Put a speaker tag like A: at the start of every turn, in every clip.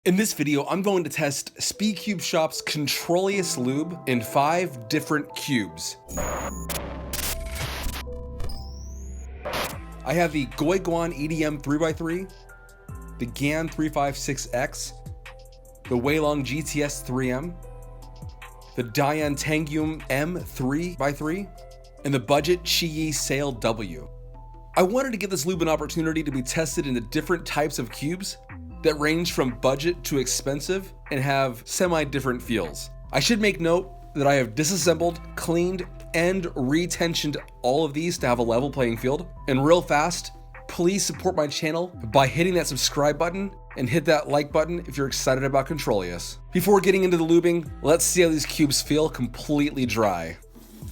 A: In this video, I'm going to test SpeedCube Shop's Controlius Lube in 5 different cubes. I have the Guiguan EDM 3x3, the GAN 356X, the Weilong GTS 3M, the Dian Tangium M 3x3, and the Budget Chiyi Sail W. I wanted to give this lube an opportunity to be tested into different types of cubes that range from budget to expensive and have semi-different feels. I should make note that I have disassembled, cleaned, and retensioned all of these to have a level playing field. And real fast, please support my channel by hitting that subscribe button and hit that like button if you're excited about Controlius. Before getting into the lubing, let's see how these cubes feel completely dry.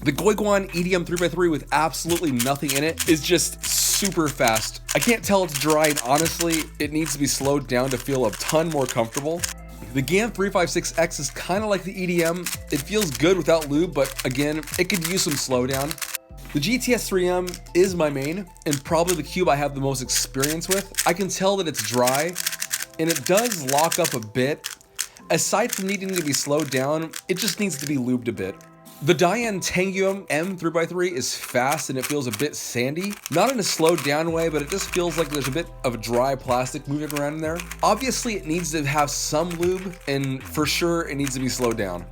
A: The Guiguan EDM 3x3 with absolutely nothing in it is just super fast. I can't tell it's dry, and honestly, it needs to be slowed down to feel a ton more comfortable. The GAN 356X is kind of like the EDM. It feels good without lube, but again, it could use some slowdown. The GTS 3M is my main, and probably the cube I have the most experience with. I can tell that it's dry, and it does lock up a bit. Aside from needing to be slowed down, it just needs to be lubed a bit. The Dian Tangium M 3x3 is fast and it feels a bit sandy. Not in a slowed down way, but it just feels like there's a bit of dry plastic moving around in there. Obviously, it needs to have some lube, and for sure, it needs to be slowed down.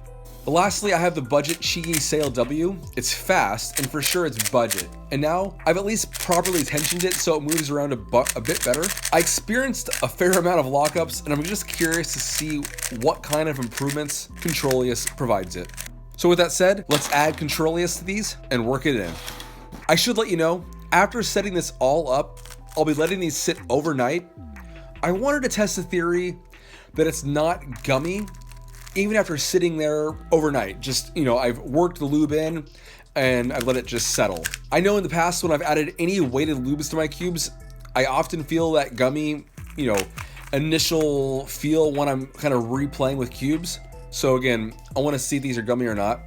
A: Lastly, I have the Budget Chiyi Sail W. It's fast, and for sure it's budget. And now, I've at least properly tensioned it so it moves around a bit better. I experienced a fair amount of lockups, and I'm just curious to see what kind of improvements Controlius provides it. So with that said, let's add Controlius to these and work it in. I should let you know, after setting this all up, I'll be letting these sit overnight. I wanted to test the theory that it's not gummy, even after sitting there overnight. Just, I've worked the lube in and I've let it just settle. I know in the past when I've added any weighted lubes to my cubes, I often feel that gummy, initial feel when I'm kind of replaying with cubes. So again, I want to see if these are gummy or not.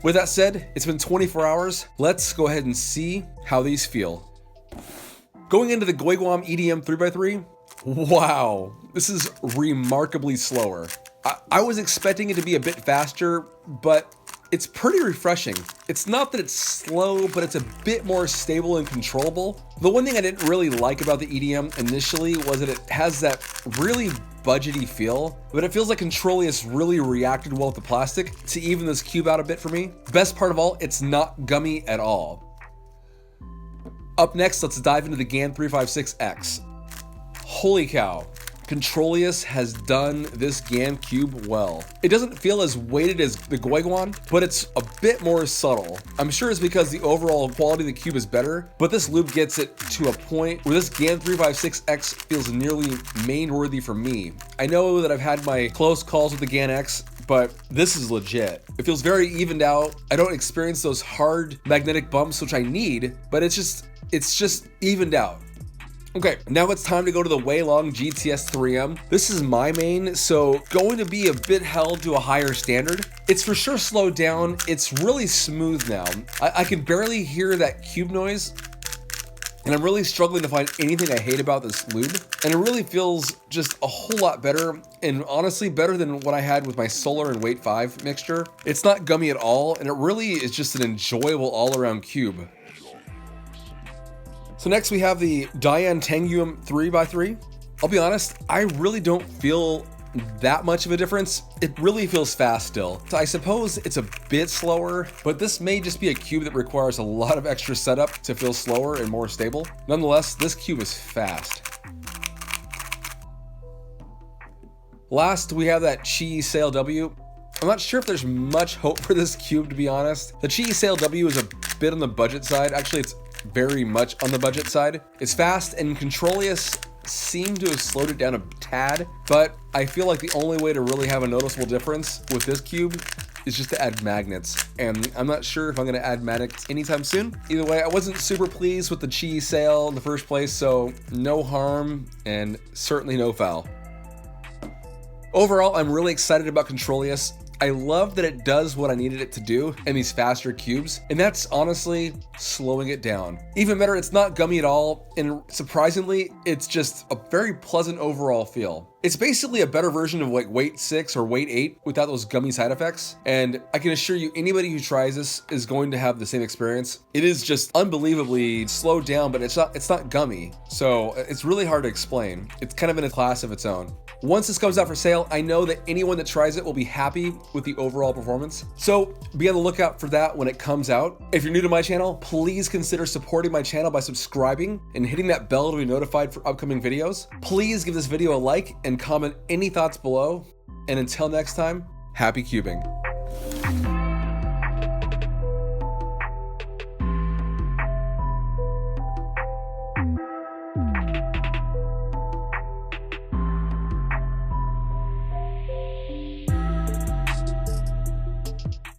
A: With that said, it's been 24 hours. Let's go ahead and see how these feel. Going into the Guiguan EDM 3x3, wow, this is remarkably slower. I was expecting it to be a bit faster, but it's pretty refreshing. It's not that it's slow, but it's a bit more stable and controllable. The one thing I didn't really like about the EDM initially was that it has that really budgety feel, but it feels like Controlius really reacted well with the plastic to even this cube out a bit for me. Best part of all, it's not gummy at all. Up next, let's dive into the GAN 356X. Holy cow. Controlius has done this GAN cube well. It doesn't feel as weighted as the Guiguan, but it's a bit more subtle. I'm sure it's because the overall quality of the cube is better, but this lube gets it to a point where this GAN 356X feels nearly main-worthy for me. I know that I've had my close calls with the GAN X, but this is legit. It feels very evened out. I don't experience those hard magnetic bumps, which I need, but it's just evened out. Okay, now it's time to go to the Weilong GTS 3M. This is my main, so going to be a bit held to a higher standard. It's for sure slowed down. It's really smooth now. I can barely hear that cube noise, and I'm really struggling to find anything I hate about this lube. And it really feels just a whole lot better, and honestly better than what I had with my Solar and Weight 5 mixture. It's not gummy at all, and it really is just an enjoyable all-around cube. So next we have the Dian Tangium 3x3. I'll be honest, I really don't feel that much of a difference. It really feels fast still. So I suppose it's a bit slower, but this may just be a cube that requires a lot of extra setup to feel slower and more stable. Nonetheless, this cube is fast. Last, we have that Chiyi Sail W. I'm not sure if there's much hope for this cube, to be honest. The Chiyi Sail W is a bit on the budget side. Actually, it's very much on the budget side. It's fast, and Controlius seemed to have slowed it down a tad, but I feel like the only way to really have a noticeable difference with this cube is just to add magnets, and I'm not sure if I'm going to add magnets anytime soon. Either way, I wasn't super pleased with the Chiyi Sail in the first place, so no harm and certainly no foul. Overall, I'm really excited about Controlius. I love that it does what I needed it to do in these faster cubes, and that's honestly slowing it down. Even better, it's not gummy at all, and surprisingly, it's just a very pleasant overall feel. It's basically a better version of like Weight 6 or Weight 8 without those gummy side effects, and I can assure you anybody who tries this is going to have the same experience. It is just unbelievably slowed down, but it's not gummy, so it's really hard to explain. It's kind of in a class of its own. Once this comes out for sale, I know that anyone that tries it will be happy with the overall performance. So be on the lookout for that when it comes out. If you're new to my channel, please consider supporting my channel by subscribing and hitting that bell to be notified for upcoming videos. Please give this video a like and comment any thoughts below. And until next time, happy cubing.